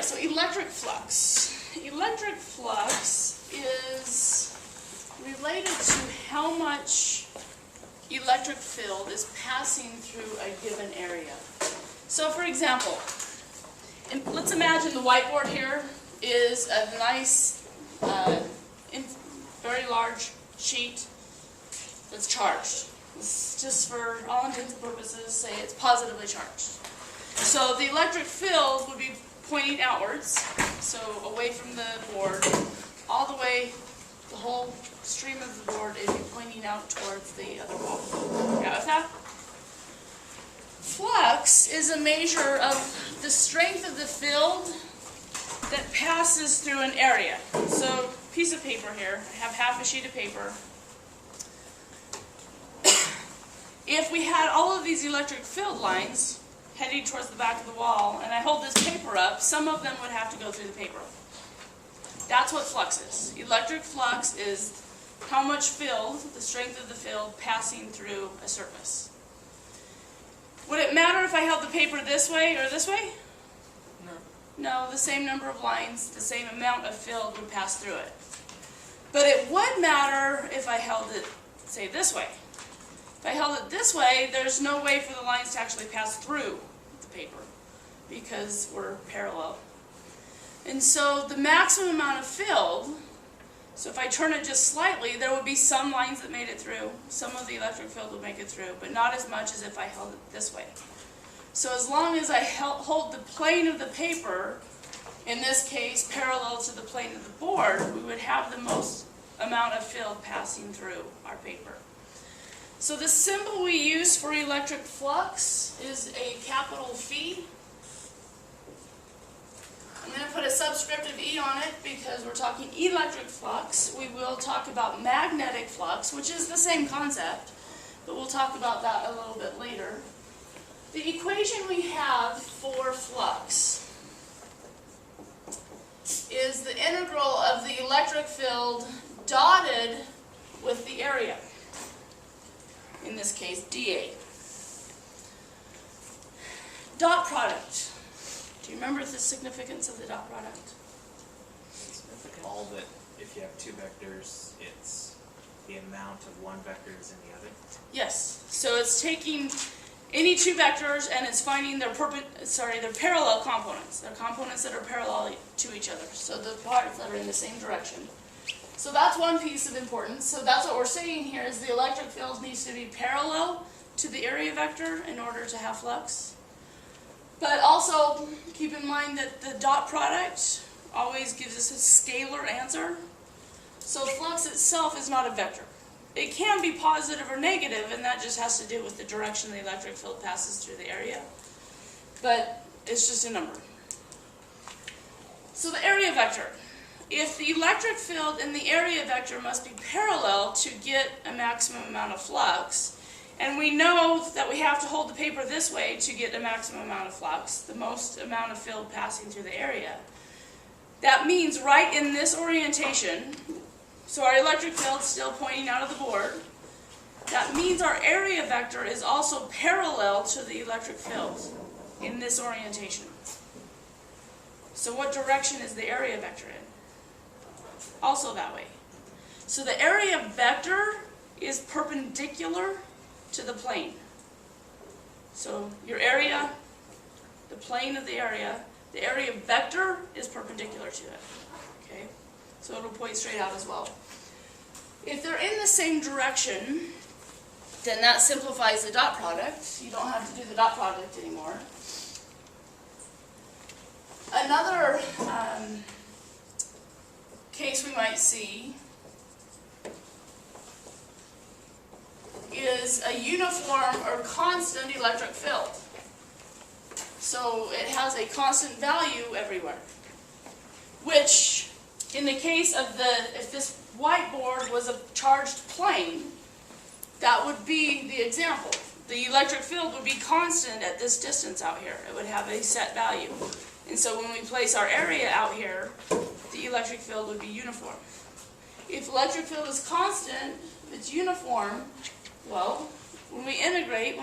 right, so electric flux. Electric flux is related to how much electric field is passing through a given area. So for example, let's imagine the whiteboard here is a nice, very large sheet that's charged. Let's just for all intents and purposes say it's positively charged. So the electric field would be pointing outwards, so away from the board, all the way, the whole stream of the board is pointing out towards the other wall. Got with that? Flux is a measure of the strength of the field that passes through an area. So, piece of paper here, I have half a sheet of paper. If we had all of these electric field lines heading towards the back of the wall, and I hold this paper up, some of them would have to go through the paper. That's what flux is. Electric flux is how much field, the strength of the field, passing through a surface. Would it matter if I held the paper this way or this way? No. No, the same number of lines, the same amount of field would pass through it. But it would matter if I held it, say, this way. If I held it this way, there's no way for the lines to actually pass through the paper because we're parallel. And so the maximum amount of field, so if I turn it just slightly, there would be some lines that made it through. Some of the electric field would make it through, but not as much as if I held it this way. So as long as I hold the plane of the paper, in this case parallel to the plane of the board, we would have the most amount of field passing through our paper. So the symbol we use for electric flux is a capital phi. I'm going to put a subscriptive E on it because we're talking electric flux. We will talk about magnetic flux, which is the same concept, but we'll talk about that a little bit later. The equation we have for flux is the integral of the electric field dotted with the area. In this case, dA. Dot product. Do you remember the significance of the dot product? All that if you have two vectors, it's the amount of one vector is in the other? Yes. So it's taking any two vectors and it's finding their parallel components. They're components that are parallel to each other. So the products that are in the same direction. So that's one piece of importance. So that's what we're saying here is the electric field needs to be parallel to the area vector in order to have flux. But also keep in mind that the dot product always gives us a scalar answer. So flux itself is not a vector. It can be positive or negative, and that just has to do with the direction the electric field passes through the area. But it's just a number. So the area vector. If the electric field in the area vector must be parallel to get a maximum amount of flux, and we know that we have to hold the paper this way to get a maximum amount of flux, the most amount of field passing through the area, that means right in this orientation, so our electric field is still pointing out of the board, that means our area vector is also parallel to the electric field in this orientation. So what direction is the area vector in? Also that way. So the area vector is perpendicular to the plane. So your area, the plane of the area vector is perpendicular to it. Okay? So it'll point straight out as well. If they're in the same direction, then that simplifies the dot product. You don't have to do the dot product anymore. Another case we might see is a uniform or constant electric field. So it has a constant value everywhere. Which, in the case of if this whiteboard was a charged plane, that would be the example. The electric field would be constant at this distance out here. It would have a set value. And so when we place our area out here, the electric field would be uniform. If electric field is constant, if it's uniform, well, when we integrate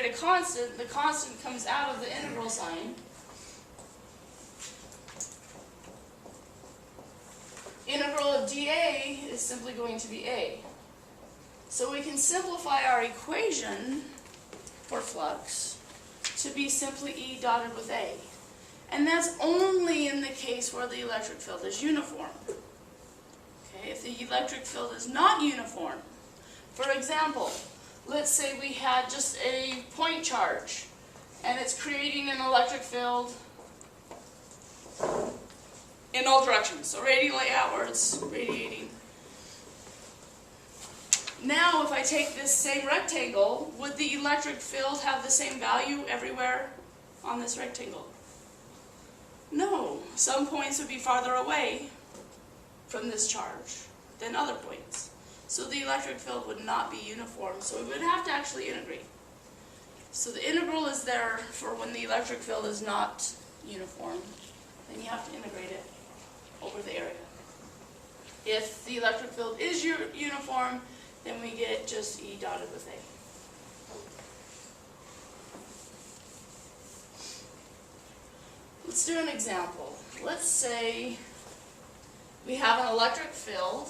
a constant, the constant comes out of the integral sign, integral of dA is simply going to be A. So we can simplify our equation for flux to be simply E dotted with A. And that's only in the case where the electric field is uniform. Okay, if the electric field is not uniform, for example, let's say we had just a point charge and it's creating an electric field in all directions, so radially outwards, radiating. Now if I take this same rectangle, would the electric field have the same value everywhere on this rectangle? No, some points would be farther away from this charge than other points. So the electric field would not be uniform, so we would have to actually integrate. So the integral is there for when the electric field is not uniform, then you have to integrate it over the area. If the electric field is uniform, then we get just E dotted with A. Let's do an example. Let's say we have an electric field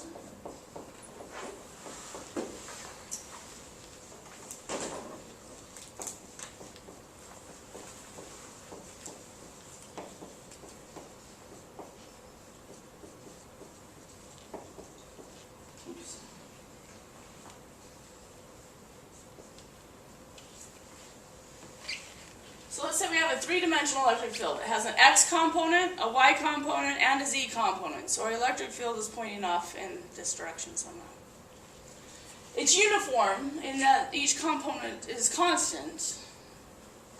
So let's say we have a three-dimensional electric field. It has an X component, a Y component, and a Z component. So our electric field is pointing off in this direction somehow. It's uniform in that each component is constant,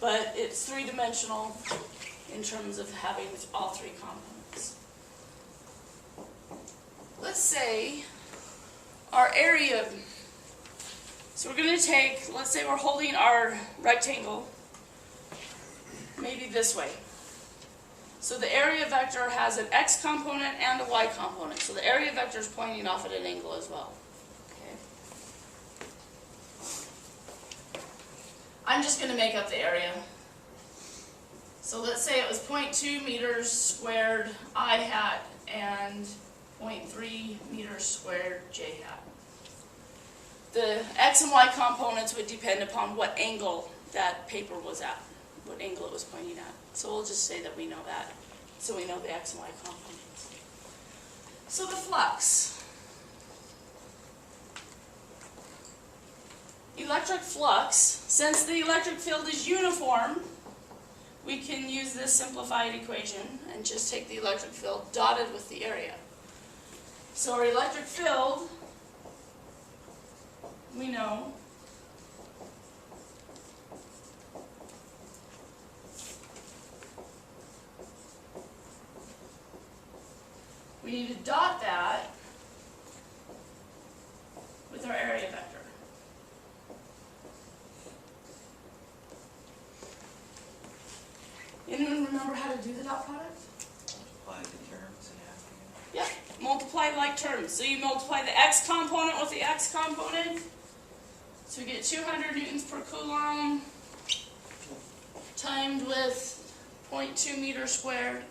but it's three-dimensional in terms of having all three components. Let's say our area, so we're going to take, let's say we're holding our rectangle maybe this way. So the area vector has an X component and a Y component. So the area vector is pointing off at an angle as well. Okay. I'm just going to make up the area. So let's say it was 0.2 meters squared I hat and 0.3 meters squared J hat. The X and Y components would depend upon what angle that paper was at, what angle it was pointing at. So we'll just say that we know that. So we know the X and Y components. So the flux. Electric flux, since the electric field is uniform, we can use this simplified equation and just take the electric field dotted with the area. So our electric field, we know, we need to dot that with our area vector. Anyone remember how to do the dot product? Multiply the terms in half again. Yeah, multiply like terms. So you multiply the X component with the X component. So we get 200 newtons per coulomb timed with 0.2 meters squared.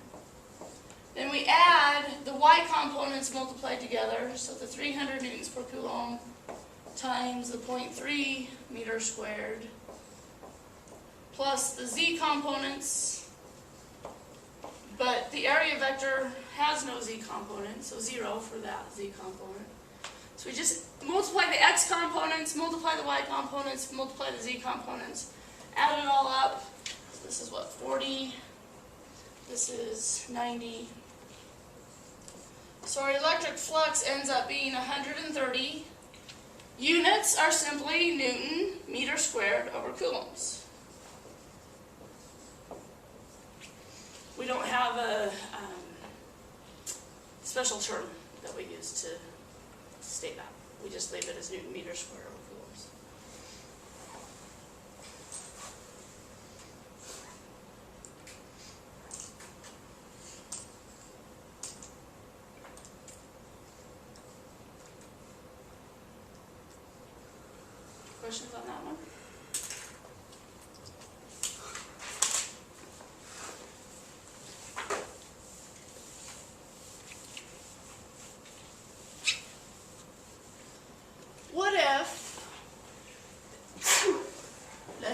Then we add the Y components multiplied together, so the 300 newtons per coulomb times the 0.3 meters squared, plus the Z components, but the area vector has no Z component, so 0 for that Z component. So we just multiply the X components, multiply the Y components, multiply the Z components, add it all up. So this is what, 40, this is 90. So our electric flux ends up being 130. Units are simply Newton meter squared over coulombs. We don't have a special term that we use to state that. We just leave it as Newton meter squared over coulombs. Questions on that one?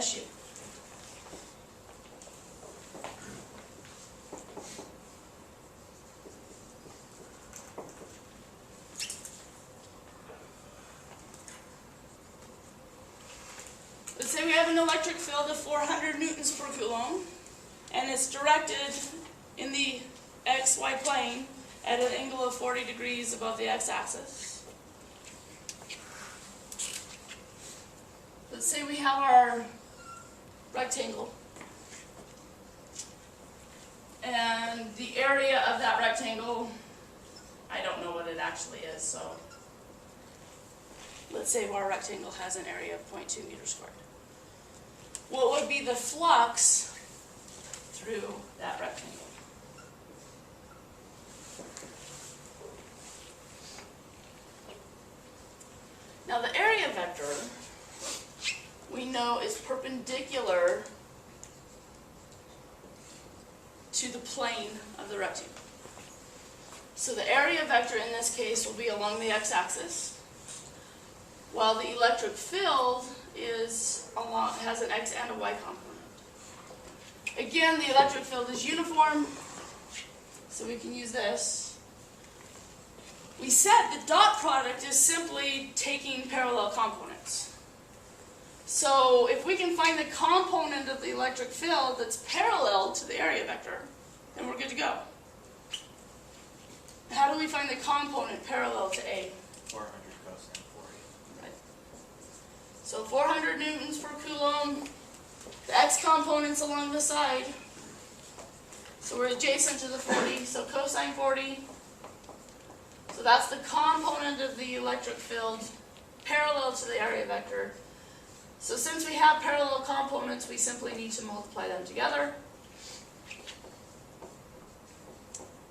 Bless you. Let's say we have an electric field of 400 newtons per coulomb, and it's directed in the xy plane at an angle of 40 degrees above the x-axis. Let's say we have our rectangle, and the area of that rectangle, I don't know what it actually is, so let's say our rectangle has an area of 0.2 meters squared. What would be the flux through that rectangle? Now the area vector, we know, is perpendicular to the plane of the rectangle. So the area vector in this case will be along the x-axis, while the electric field has an x and a y component. Again, the electric field is uniform, so we can use this. We said the dot product is simply taking parallel components. So if we can find the component of the electric field that's parallel to the area vector, then we're good to go. How do we find the component parallel to A? 400 cosine 40. Right. So 400 newtons per coulomb, the x component's along the side. So we're adjacent to the 40, so cosine 40. So that's the component of the electric field parallel to the area vector. So since we have parallel components, we simply need to multiply them together.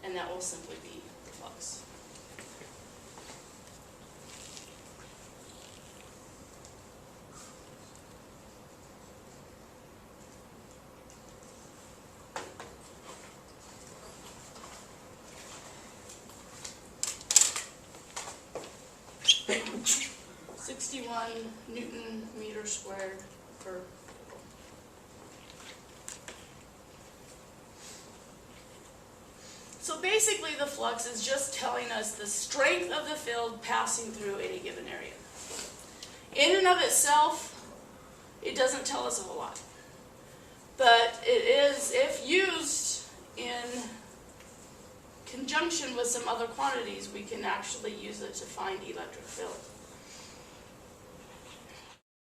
And that will simply be the flux. Newton meter squared per. So basically the flux is just telling us the strength of the field passing through any given area. In and of itself, it doesn't tell us a whole lot. But it is, if used in conjunction with some other quantities, we can actually use it to find electric field.